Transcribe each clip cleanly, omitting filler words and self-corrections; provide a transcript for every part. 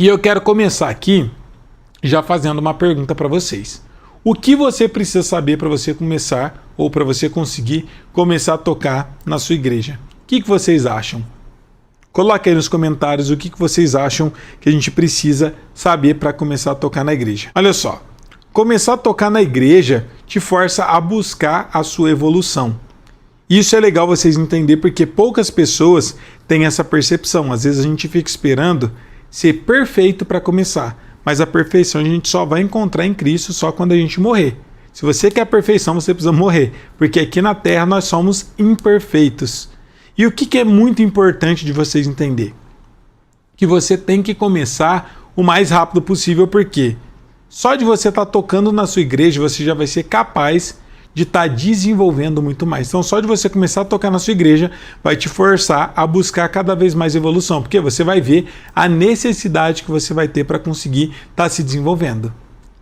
E eu quero começar aqui já fazendo uma pergunta para vocês. O que você precisa saber para você começar ou para você conseguir começar a tocar na sua igreja? O que vocês acham? Coloque aí nos comentários o que vocês acham que a gente precisa saber para começar a tocar na igreja. Olha só, começar a tocar na igreja te força a buscar a sua evolução. Isso é legal vocês entenderem porque poucas pessoas têm essa percepção. Às vezes a gente fica esperando ser perfeito para começar, mas a perfeição a gente só vai encontrar em Cristo só quando a gente morrer. Se você quer a perfeição, você precisa morrer, porque aqui na Terra nós somos imperfeitos. E o que é muito importante de vocês entenderem? Que você tem que começar o mais rápido possível, porque só de você estar tocando na sua igreja, você já vai ser capaz de estar desenvolvendo muito mais. Então, só de você começar a tocar na sua igreja, vai te forçar a buscar cada vez mais evolução, porque você vai ver a necessidade que você vai ter para conseguir estar se desenvolvendo.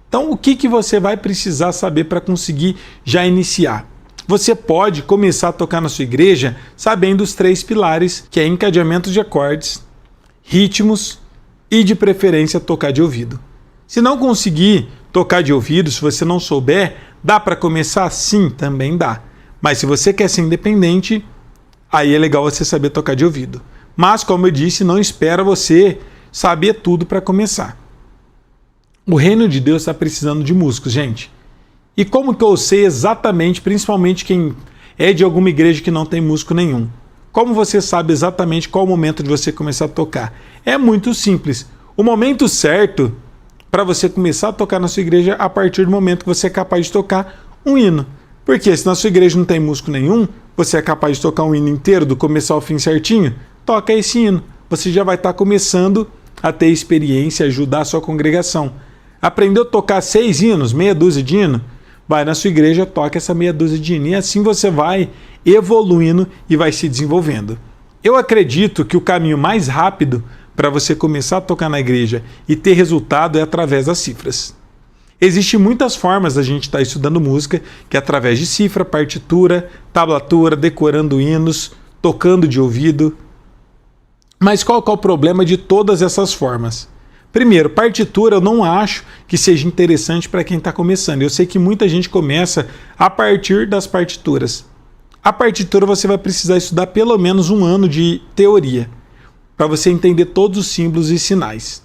Então, o que você vai precisar saber para conseguir já iniciar? Você pode começar a tocar na sua igreja sabendo os 3 pilares, que é encadeamento de acordes, ritmos e, de preferência, tocar de ouvido. Se não conseguir tocar de ouvido, se você não souber, dá para começar? Sim, também dá. Mas se você quer ser independente, aí é legal você saber tocar de ouvido. Mas, como eu disse, não espera você saber tudo para começar. O reino de Deus está precisando de músicos, gente. E como que eu sei exatamente, principalmente quem é de alguma igreja que não tem músico nenhum? Como você sabe exatamente qual o momento de você começar a tocar? É muito simples. O momento certo para você começar a tocar na sua igreja a partir do momento que você é capaz de tocar um hino. Porque se na sua igreja não tem músico nenhum, você é capaz de tocar um hino inteiro, do começo ao fim certinho, toca esse hino. Você já vai estar começando a ter experiência, ajudar a sua congregação. Aprendeu a tocar 6 hinos, meia dúzia de hino? Vai na sua igreja, toca essa meia dúzia de hino. E assim você vai evoluindo e vai se desenvolvendo. Eu acredito que o caminho mais rápido para você começar a tocar na igreja e ter resultado é através das cifras. Existem muitas formas da gente estar estudando música, que é através de cifra, partitura, tablatura, decorando hinos, tocando de ouvido. Mas qual que é o problema de todas essas formas? Primeiro, partitura eu não acho que seja interessante para quem está começando. Eu sei que muita gente começa a partir das partituras. A partitura você vai precisar estudar pelo menos 1 ano de teoria, para você entender todos os símbolos e sinais.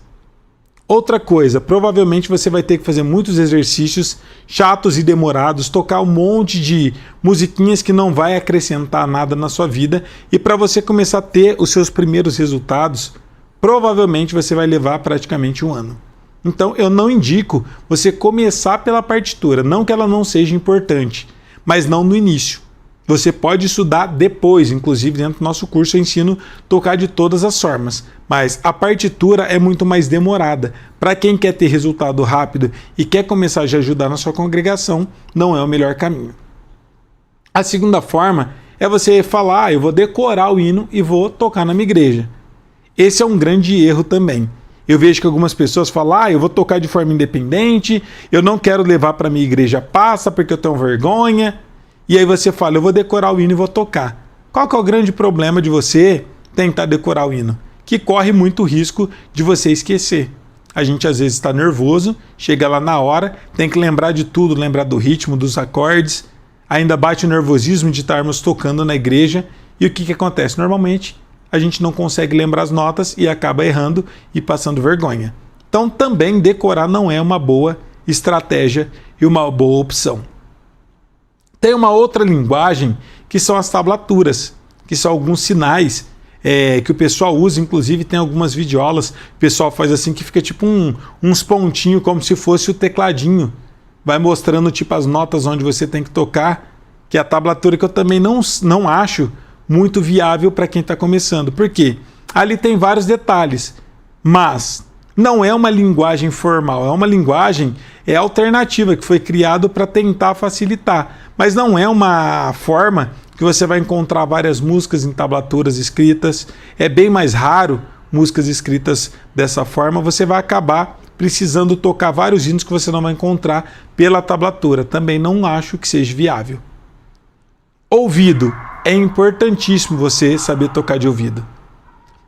Outra coisa, provavelmente você vai ter que fazer muitos exercícios chatos e demorados, tocar um monte de musiquinhas que não vai acrescentar nada na sua vida, e para você começar a ter os seus primeiros resultados, provavelmente você vai levar praticamente 1 ano. Então eu não indico você começar pela partitura, não que ela não seja importante, mas não no início. Você pode estudar depois, inclusive dentro do nosso curso eu ensino a tocar de todas as formas, mas a partitura é muito mais demorada. Para quem quer ter resultado rápido e quer começar já a ajudar na sua congregação, não é o melhor caminho. A segunda forma é você falar, eu vou decorar o hino e vou tocar na minha igreja. Esse é um grande erro também. Eu vejo que algumas pessoas falam, eu vou tocar de forma independente, eu não quero levar para minha igreja passa porque eu tenho vergonha. E aí você fala, eu vou decorar o hino e vou tocar. Qual que é o grande problema de você tentar decorar o hino? Que corre muito risco de você esquecer. A gente às vezes está nervoso, chega lá na hora, tem que lembrar de tudo, lembrar do ritmo, dos acordes, ainda bate o nervosismo de estarmos tocando na igreja. E o que acontece? Normalmente a gente não consegue lembrar as notas e acaba errando e passando vergonha. Então também decorar não é uma boa estratégia e uma boa opção. Tem uma outra linguagem que são as tablaturas, que são alguns sinais que o pessoal usa, inclusive tem algumas videoaulas, o pessoal faz assim que fica tipo uns pontinhos, como se fosse o tecladinho. Vai mostrando tipo as notas onde você tem que tocar, que é a tablatura que eu também não acho muito viável para quem está começando. Por quê? Ali tem vários detalhes, mas não é uma linguagem formal, é uma linguagem alternativa que foi criada para tentar facilitar, mas não é uma forma que você vai encontrar várias músicas em tablaturas escritas. É bem mais raro músicas escritas dessa forma. Você vai acabar precisando tocar vários hinos que você não vai encontrar pela tablatura. Também não acho que seja viável. Ouvido. É importantíssimo você saber tocar de ouvido.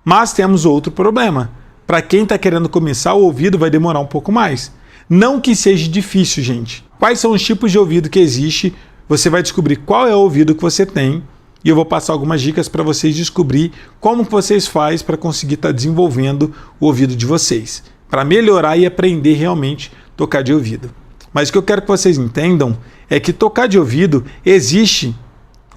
Mas temos outro problema. para quem está querendo começar, o ouvido vai demorar um pouco mais. Não que seja difícil, gente. Quais são os tipos de ouvido que existe? Você vai descobrir qual é o ouvido que você tem e eu vou passar algumas dicas para vocês descobrir como que vocês fazem para conseguir estar desenvolvendo o ouvido de vocês, para melhorar e aprender realmente a tocar de ouvido. Mas o que eu quero que vocês entendam é que tocar de ouvido existe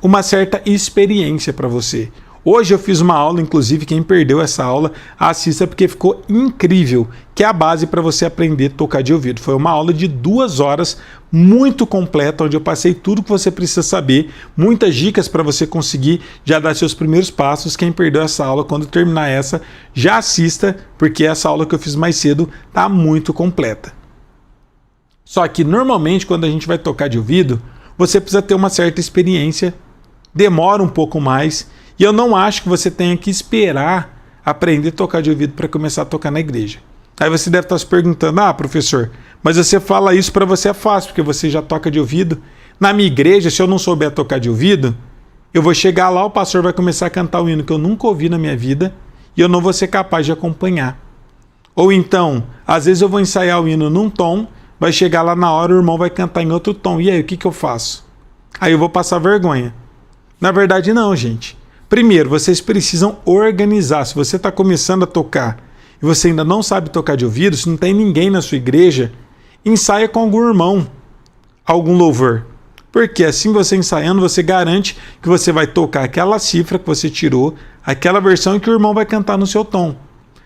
uma certa experiência para você. Hoje eu fiz uma aula, inclusive quem perdeu essa aula, assista porque ficou incrível, que é a base para você aprender a tocar de ouvido. Foi uma aula de 2 horas, muito completa, onde eu passei tudo que você precisa saber, muitas dicas para você conseguir já dar seus primeiros passos. Quem perdeu essa aula, quando terminar essa, já assista, porque essa aula que eu fiz mais cedo está muito completa. Só que normalmente quando a gente vai tocar de ouvido, você precisa ter uma certa experiência, demora um pouco mais. E eu não acho que você tenha que esperar aprender a tocar de ouvido para começar a tocar na igreja. Aí você deve estar se perguntando, professor, mas você fala isso para você é fácil, porque você já toca de ouvido. Na minha igreja, se eu não souber tocar de ouvido, eu vou chegar lá, o pastor vai começar a cantar um hino que eu nunca ouvi na minha vida e eu não vou ser capaz de acompanhar. Ou então, às vezes eu vou ensaiar o hino num tom, vai chegar lá na hora, o irmão vai cantar em outro tom. E aí, o que eu faço? Aí eu vou passar vergonha. Na verdade, não, gente. Primeiro, vocês precisam organizar. Se você está começando a tocar e você ainda não sabe tocar de ouvido, se não tem ninguém na sua igreja, ensaia com algum irmão, algum louvor. Porque assim você ensaiando, você garante que você vai tocar aquela cifra que você tirou, aquela versão em que o irmão vai cantar no seu tom.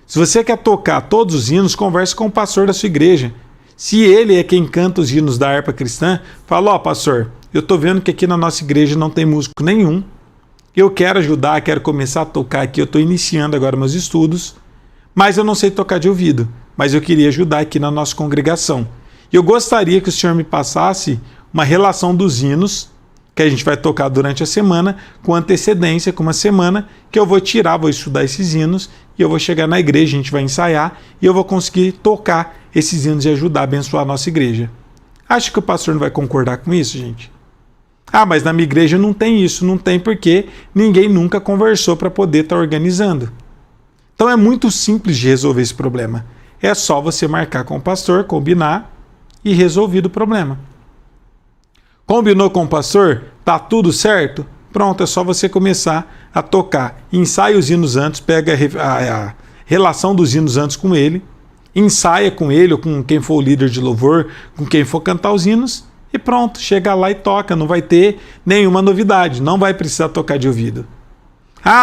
Se você quer tocar todos os hinos, converse com o pastor da sua igreja. Se ele é quem canta os hinos da harpa cristã, fala, pastor, eu estou vendo que aqui na nossa igreja não tem músico nenhum. Eu quero ajudar, quero começar a tocar aqui, eu estou iniciando agora meus estudos, mas eu não sei tocar de ouvido, mas eu queria ajudar aqui na nossa congregação. Eu gostaria que o senhor me passasse uma relação dos hinos que a gente vai tocar durante a semana, com antecedência, com uma semana, que eu vou tirar, vou estudar esses hinos, e eu vou chegar na igreja, a gente vai ensaiar, e eu vou conseguir tocar esses hinos e ajudar a abençoar a nossa igreja. Acho que o pastor não vai concordar com isso, gente? Mas na minha igreja não tem isso. Não tem porque ninguém nunca conversou para poder estar organizando. Então é muito simples de resolver esse problema. É só você marcar com o pastor, combinar e resolver o problema. Combinou com o pastor? Tá tudo certo? Pronto, é só você começar a tocar. Ensaia os hinos antes, pega a relação dos hinos antes com ele, ensaia com ele ou com quem for o líder de louvor, com quem for cantar os hinos, e pronto, chega lá e toca, não vai ter nenhuma novidade, não vai precisar tocar de ouvido.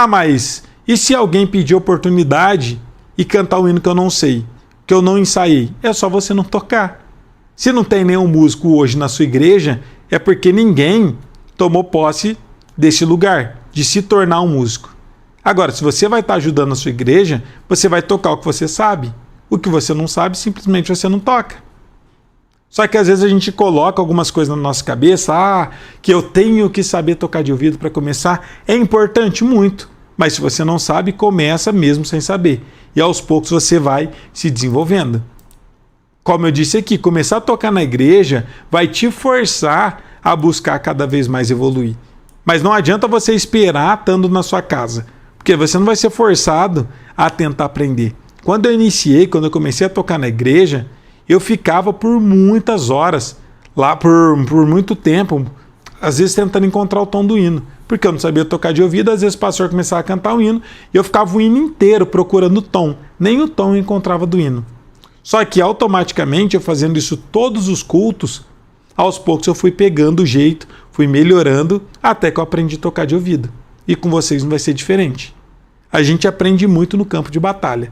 Mas e se alguém pedir oportunidade e cantar um hino que eu não sei, que eu não ensaiei? É só você não tocar. Se não tem nenhum músico hoje na sua igreja, é porque ninguém tomou posse desse lugar, de se tornar um músico. Agora, se você vai estar ajudando a sua igreja, você vai tocar o que você sabe. O que você não sabe, simplesmente você não toca. Só que às vezes a gente coloca algumas coisas na nossa cabeça, que eu tenho que saber tocar de ouvido para começar. É importante muito, mas se você não sabe, começa mesmo sem saber. E aos poucos você vai se desenvolvendo. Como eu disse aqui, começar a tocar na igreja vai te forçar a buscar cada vez mais evoluir. Mas não adianta você esperar estando na sua casa, porque você não vai ser forçado a tentar aprender. Quando eu comecei a tocar na igreja, eu ficava por muitas horas, lá por muito tempo, às vezes tentando encontrar o tom do hino, porque eu não sabia tocar de ouvido, às vezes o pastor começava a cantar um hino, e eu ficava o hino inteiro procurando o tom, nem o tom eu encontrava do hino. Só que automaticamente, eu fazendo isso todos os cultos, aos poucos eu fui pegando o jeito, fui melhorando, até que eu aprendi a tocar de ouvido. E com vocês não vai ser diferente. A gente aprende muito no campo de batalha.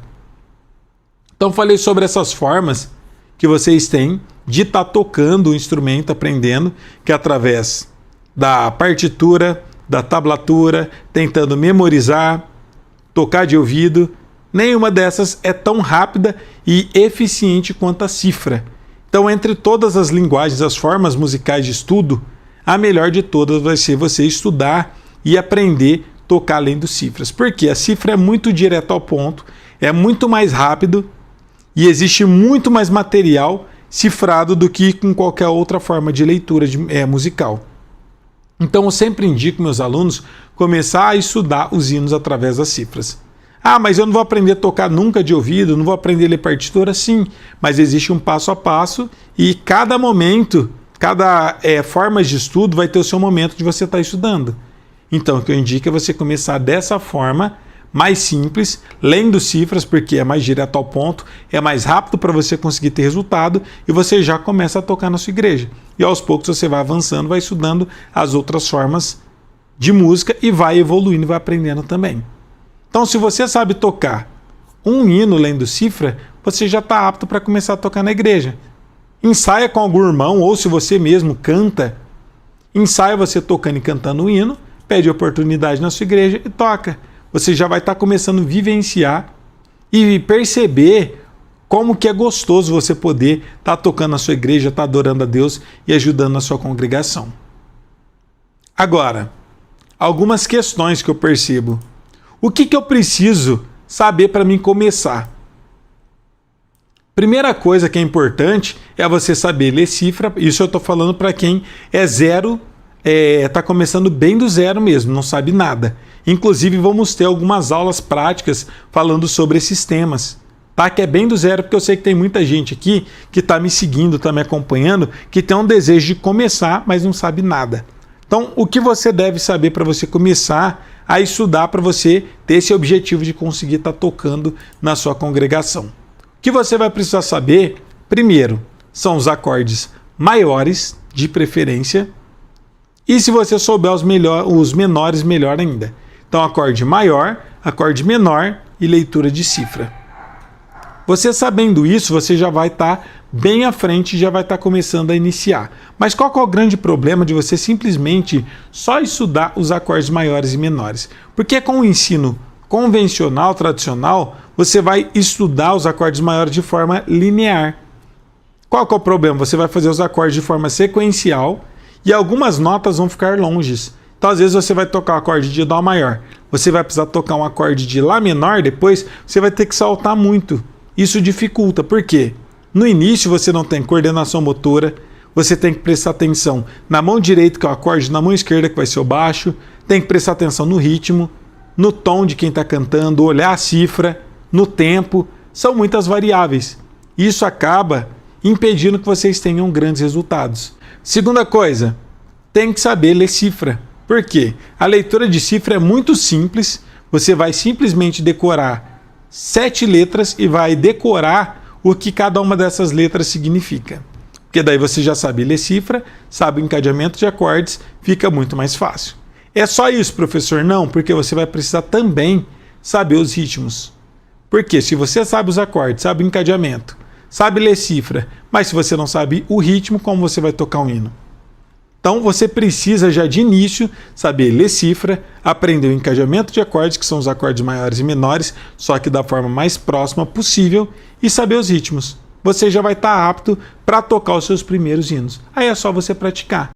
Então falei sobre essas formas que vocês têm de estar tocando o instrumento, aprendendo, que é através da partitura, da tablatura, tentando memorizar, tocar de ouvido. Nenhuma dessas é tão rápida e eficiente quanto a cifra. Então, entre todas as linguagens, as formas musicais de estudo, a melhor de todas vai ser você estudar e aprender a tocar além dos cifras. Porque a cifra é muito direto ao ponto, é muito mais rápido e existe muito mais material cifrado do que com qualquer outra forma de leitura musical. Então eu sempre indico meus alunos começar a estudar os hinos através das cifras. Ah, mas eu não vou aprender a tocar nunca de ouvido, não vou aprender a ler partitura? Sim, mas existe um passo a passo e cada momento, cada forma de estudo vai ter o seu momento de você estar estudando. Então, o que eu indico é você começar dessa forma, mais simples, lendo cifras, porque é mais direto ao ponto, é mais rápido para você conseguir ter resultado e você já começa a tocar na sua igreja. E aos poucos você vai avançando, vai estudando as outras formas de música e vai evoluindo, vai aprendendo também. Então, se você sabe tocar um hino lendo cifra, você já está apto para começar a tocar na igreja. Ensaia com algum irmão, ou se você mesmo canta, ensaia você tocando e cantando o hino, pede oportunidade na sua igreja e toca. Você já vai estar começando a vivenciar e perceber como que é gostoso você poder estar tocando na sua igreja, estar adorando a Deus e ajudando na sua congregação. Agora, algumas questões que eu percebo. O que eu preciso saber para mim começar? Primeira coisa que é importante é você saber ler cifra. Isso eu estou falando para quem é zero, está começando bem do zero mesmo, não sabe nada. Inclusive vamos ter algumas aulas práticas falando sobre esses temas, tá? Que é bem do zero, porque eu sei que tem muita gente aqui que está me seguindo, está me acompanhando, que tem um desejo de começar, mas não sabe nada. Então, o que você deve saber para você começar a estudar, para você ter esse objetivo de conseguir estar tocando na sua congregação? O que você vai precisar saber, primeiro, são os acordes maiores, de preferência, e se você souber os menores, melhor ainda. Então, acorde maior, acorde menor e leitura de cifra. Você sabendo isso, você já vai estar bem à frente, já vai estar começando a iniciar. Mas qual que é o grande problema de você simplesmente só estudar os acordes maiores e menores? Porque com o ensino convencional, tradicional, você vai estudar os acordes maiores de forma linear. Qual que é o problema? Você vai fazer os acordes de forma sequencial e algumas notas vão ficar longes. Então, às vezes, você vai tocar o acorde de Dó maior, você vai precisar tocar um acorde de Lá menor, depois você vai ter que saltar muito. Isso dificulta, por quê? No início, você não tem coordenação motora, você tem que prestar atenção na mão direita, que é o acorde, na mão esquerda, que vai ser o baixo, tem que prestar atenção no ritmo, no tom de quem está cantando, olhar a cifra, no tempo, são muitas variáveis. Isso acaba impedindo que vocês tenham grandes resultados. Segunda coisa, tem que saber ler cifra. Por quê? A leitura de cifra é muito simples, você vai simplesmente decorar 7 letras e vai decorar o que cada uma dessas letras significa. Porque daí você já sabe ler cifra, sabe o encadeamento de acordes, fica muito mais fácil. É só isso, professor? Não, porque você vai precisar também saber os ritmos. Porque se você sabe os acordes, sabe o encadeamento, sabe ler cifra, mas se você não sabe o ritmo, como você vai tocar um hino? Então você precisa já de início saber ler cifra, aprender o encadeamento de acordes, que são os acordes maiores e menores, só que da forma mais próxima possível, e saber os ritmos. Você já vai estar apto para tocar os seus primeiros hinos. Aí é só você praticar.